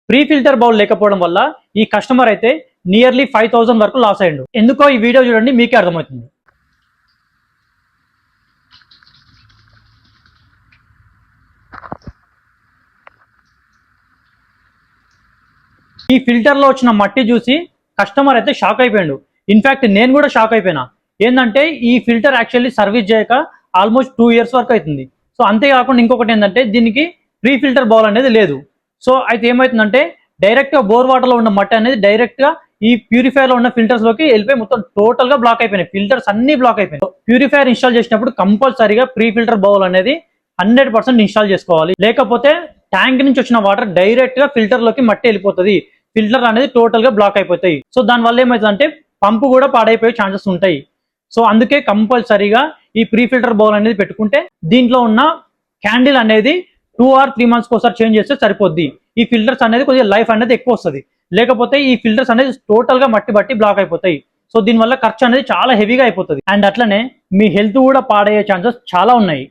Pre filter bowl లేకపోవడం వల్ల ఈ కస్టమర్ అయితే నియర్లీ 5000 వరకు లాస్ అయ్యిండు. ఎందుకో ఈ వీడియో చూడండి, మీకే అర్థమవుతుంది. ఈ ఫిల్టర్ లో వచ్చిన మట్టి చూసి కస్టమర్ అయితే షాక్ అయిపోయాడు. ఇన్ఫాక్ట్ నేను కూడా షాక్ అయిపోయినా. ఏంటంటే ఈ ఫిల్టర్ యాక్చువల్లీ సర్వీస్ చేయక ఆల్మోస్ట్ 2 years వరకు అవుతుంది. సో అంతేకాకుండా ఇంకొకటి ఏంటంటే దీనికి ప్రీ ఫిల్టర్ బౌల్ అనేది లేదు. సో అయితే ఏమవుతుందంటే డైరెక్ట్ గా బోర్ వాటర్ లో ఉన్న మట్టి అనేది డైరెక్ట్ గా ఈ ప్యూరిఫైర్ లో ఉన్న ఫిల్టర్స్ లోకి వెళ్ళిపోయి మొత్తం టోటల్ గా బ్లాక్ అయిపోయినాయి. ఫిల్టర్స్ అన్ని బ్లాక్ అయిపోయినాయి. ప్యూరిఫైర్ ఇన్స్టాల్ చేసినప్పుడు కంపల్సరీగా ప్రీ ఫిల్టర్ బౌల్ అనేది 100% ఇన్స్టాల్ చేసుకోవాలి. లేకపోతే ట్యాంక్ నుంచి వచ్చిన వాటర్ డైరెక్ట్ గా ఫిల్టర్ లోకి మట్టి వెళ్ళిపోతుంది. ఫిల్టర్ అనేది టోటల్ గా బ్లాక్ అయిపోతాయి. సో దానివల్ల ఏమవుతుందంటే పంపు కూడా పాడైపోయే ఛాన్సెస్ ఉంటాయి. సో అందుకే కంపల్సరీగా ఈ ప్రీ ఫిల్టర్ బౌల్ అనేది పెట్టుకుంటే దీంట్లో ఉన్న క్యాండిల్ అనేది 2 or 3 months ఒకసారి చేంజ్ చేస్తే సరిపోద్ది. ఈ ఫిల్టర్స్ అనేది కొద్దిగా లైఫ్ అనేది ఎక్కువ వస్తుంది. లేకపోతే ఈ ఫిల్టర్స్ అనేది టోటల్ గా మట్టి బట్టి బ్లాక్ అయిపోతాయి. సో దీనివల్ల ఖర్చు అనేది చాలా హెవీగా అయిపోతుంది. అండ్ అట్లనే మీ హెల్త్ కూడా పాడయ్యే ఛాన్సెస్ చాలా ఉన్నాయి.